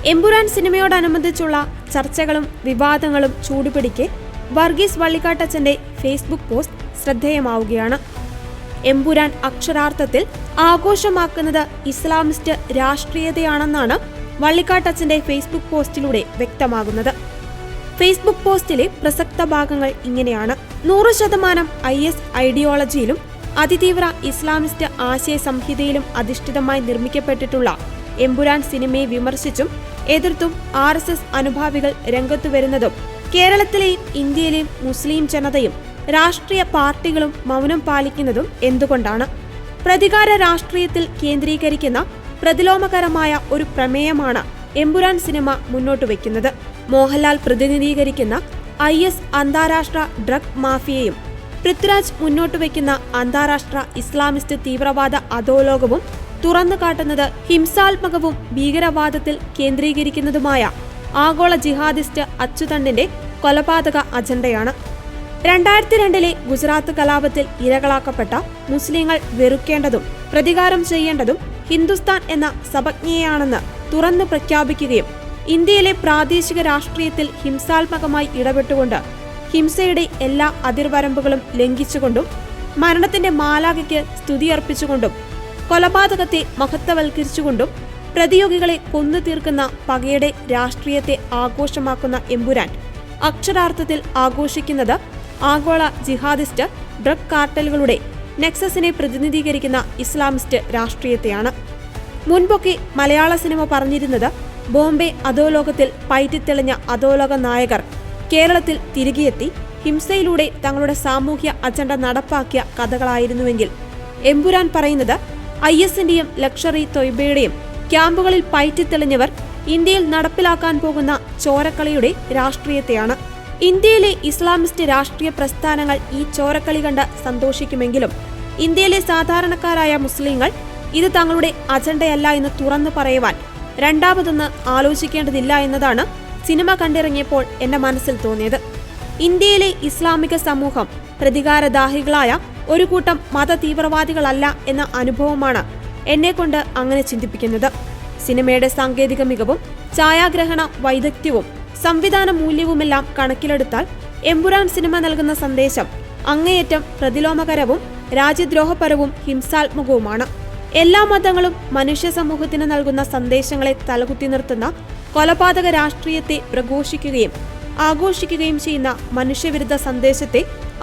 എമ്പുരാൻ സിനിമയോടനുബന്ധിച്ചുള്ള ചർച്ചകളും വിവാദങ്ങളും ചൂടുപിടിക്കെ Varghese വള്ളിക്കാട്ടച്ചന്റെ Facebook post ശ്രദ്ധേയമാവുകയാണ്. Empuraan അക്ഷരാർത്ഥത്തിൽ ആഘോഷമാക്കുന്നത് ഇസ്ലാമിസ്റ്റ് രാഷ്ട്രീയതയാണെന്നാണ് വള്ളിക്കാട്ടച്ചന്റെ ഫേസ്ബുക്ക് പോസ്റ്റിലൂടെ വ്യക്തമാകുന്നത്. ഫേസ്ബുക്ക് പോസ്റ്റിലെ പ്രസക്ത ഭാഗങ്ങൾ ഇങ്ങനെയാണ്: 100% IS ഐഡിയോളജിയിലും അതിതീവ്ര ഇസ്ലാമിസ്റ്റ് ആശയ സംഹിതയിലും അധിഷ്ഠിതമായി നിർമ്മിക്കപ്പെട്ടിട്ടുള്ള എമ്പുരാൻ സിനിമയെ വിമർശിച്ചും എതിർത്തും RSS അനുഭാവികൾ രംഗത്തുവരുന്നതും കേരളത്തിലെയും ഇന്ത്യയിലെയും മുസ്ലിം ജനതയും രാഷ്ട്രീയ പാർട്ടികളും മൗനം പാലിക്കുന്നതും എന്തുകൊണ്ടാണ്? പ്രതികാര രാഷ്ട്രീയത്തിൽ കേന്ദ്രീകരിക്കുന്ന പ്രതിലോമകരമായ ഒരു പ്രമേയമാണ് എമ്പുരാൻ സിനിമ മുന്നോട്ട് വയ്ക്കുന്നത്. മോഹൻലാൽ പ്രതിനിധീകരിക്കുന്ന IS അന്താരാഷ്ട്ര ഡ്രഗ് മാഫിയയും പൃഥ്വിരാജ് മുന്നോട്ട് വയ്ക്കുന്ന അന്താരാഷ്ട്ര ഇസ്ലാമിസ്റ്റ് തീവ്രവാദ അധോലോകവും തുറന്നു കാട്ടുന്നത് ഹിംസാത്മകവും ഭീകരവാദത്തിൽ കേന്ദ്രീകരിക്കുന്നതുമായ ആഗോള ജിഹാദിസ്റ്റ് അച്ചുതണ്ടിന്റെ കൊലപാതക അജണ്ടയാണ്. 2002 ഗുജറാത്ത് കലാപത്തിൽ ഇരകളാക്കപ്പെട്ട മുസ്ലിങ്ങൾ വെറുക്കേണ്ടതും പ്രതികാരം ചെയ്യേണ്ടതും ഹിന്ദുസ്ഥാൻ എന്ന സപജ്ഞയെയാണെന്ന് തുറന്നു പ്രഖ്യാപിക്കുകയും ഇന്ത്യയിലെ പ്രാദേശിക രാഷ്ട്രീയത്തിൽ ഹിംസാത്മകമായി ഇടപെട്ടുകൊണ്ട് ഹിംസയുടെ എല്ലാ അതിർവരമ്പുകളും ലംഘിച്ചുകൊണ്ടും മരണത്തിന്റെ മാലാഖയ്ക്ക് സ്തുതിയർപ്പിച്ചുകൊണ്ടും കൊലപാതകത്തെ മഹത്വവൽക്കരിച്ചുകൊണ്ടും പ്രതിയോഗികളെ കൊന്നു തീർക്കുന്ന പകയുടെ രാഷ്ട്രീയത്തെ ആഘോഷമാക്കുന്ന എമ്പുരാൻ അക്ഷരാർത്ഥത്തിൽ ആഘോഷിക്കുന്നത് ആഗോള ജിഹാദിസ്റ്റ് ഡ്രഗ് കാർട്ടലുകളുടെ നെക്സസിനെ പ്രതിനിധീകരിക്കുന്ന ഇസ്ലാമിസ്റ്റ് രാഷ്ട്രീയത്തെയാണ്. മുൻപൊക്കെ മലയാള സിനിമ പറഞ്ഞിരുന്നത് ബോംബെ അധോലോകത്തിൽ പയറ്റിത്തെളിഞ്ഞ അധോലോക നായകർ കേരളത്തിൽ തിരികെയെത്തി ഹിംസയിലൂടെ തങ്ങളുടെ സാമൂഹ്യ അജണ്ട നടപ്പാക്കിയ കഥകളായിരുന്നുവെങ്കിൽ എമ്പുരാൻ പറയുന്നത് ISന്റെയും ലക്ഷറി തൊയ്ബയുടെയും ക്യാമ്പുകളിൽ പയറ്റിത്തെളിഞ്ഞവർ ഇന്ത്യയിൽ നടപ്പിലാക്കാൻ പോകുന്ന ചോരക്കളിയുടെ രാഷ്ട്രീയത്തെയാണ്. ഇന്ത്യയിലെ ഇസ്ലാമിസ്റ്റ് രാഷ്ട്രീയ പ്രസ്ഥാനങ്ങൾ ഈ ചോരക്കളി കണ്ട് സന്തോഷിക്കുമെങ്കിലും ഇന്ത്യയിലെ സാധാരണക്കാരായ മുസ്ലിങ്ങൾ ഇത് തങ്ങളുടെ അജണ്ടയല്ല എന്ന് തുറന്നു പറയുവാൻ രണ്ടാമതൊന്ന് ആലോചിക്കേണ്ടതില്ല എന്നതാണ് സിനിമ കണ്ടിറങ്ങിയപ്പോൾ എന്റെ മനസ്സിൽ തോന്നിയത്. ഇന്ത്യയിലെ ഇസ്ലാമിക സമൂഹം പ്രതികാരദാഹികളായ ഒരു കൂട്ടം മത തീവ്രവാദികളല്ല എന്ന അനുഭവമാണ് എന്നെക്കൊണ്ട് അങ്ങനെ ചിന്തിപ്പിക്കുന്നത്. സിനിമയുടെ സാങ്കേതിക മികവും ഛായാഗ്രഹണ വൈദഗ്ധ്യവും സംവിധാന മൂല്യവുമെല്ലാം കണക്കിലെടുത്താൽ എമ്പുരാൻ സിനിമ നൽകുന്ന സന്ദേശം അങ്ങേയറ്റം പ്രതിലോമകരവും രാജ്യദ്രോഹപരവും ഹിംസാത്മകവുമാണ്. എല്ലാ മതങ്ങളും മനുഷ്യ സമൂഹത്തിന് നൽകുന്ന സന്ദേശങ്ങളെ തലകുത്തി നിർത്തുന്ന കൊലപാതക രാഷ്ട്രീയത്തെ പ്രഘോഷിക്കുകയും ആഘോഷിക്കുകയും ചെയ്യുന്ന മനുഷ്യവിരുദ്ധ സന്ദേശത്തെ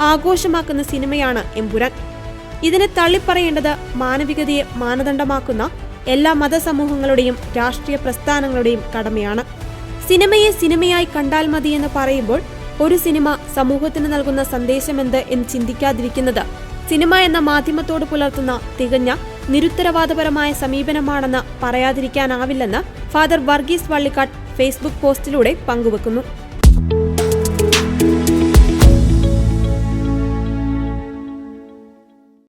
ആഘോഷമാക്കുന്ന സിനിമയാണ് എമ്പുരാൻ. ഇതിനെ തള്ളിപ്പറയേണ്ടത് മാനവികതയെ മാനദണ്ഡമാക്കുന്ന എല്ലാ മതസമൂഹങ്ങളുടെയും രാഷ്ട്രീയ പ്രസ്ഥാനങ്ങളുടെയും കടമയാണ്. സിനിമയെ സിനിമയായി കണ്ടാൽ മതിയെന്ന് പറയുമ്പോൾ ഒരു സിനിമ സമൂഹത്തിന് നൽകുന്ന സന്ദേശമെന്ത് എന്ന് ചിന്തിക്കാതിരിക്കുന്നത് സിനിമ എന്ന മാധ്യമത്തോട് പുലർത്തുന്ന തികഞ്ഞ നിരുത്തരവാദപരമായ സമീപനമാണെന്ന് പറയാതിരിക്കാനാവില്ലെന്ന് ഫാദർ വർഗീസ് വള്ളിക്കാട്ട് ഫേസ്ബുക്ക് പോസ്റ്റിലൂടെ പങ്കുവെക്കുന്നു.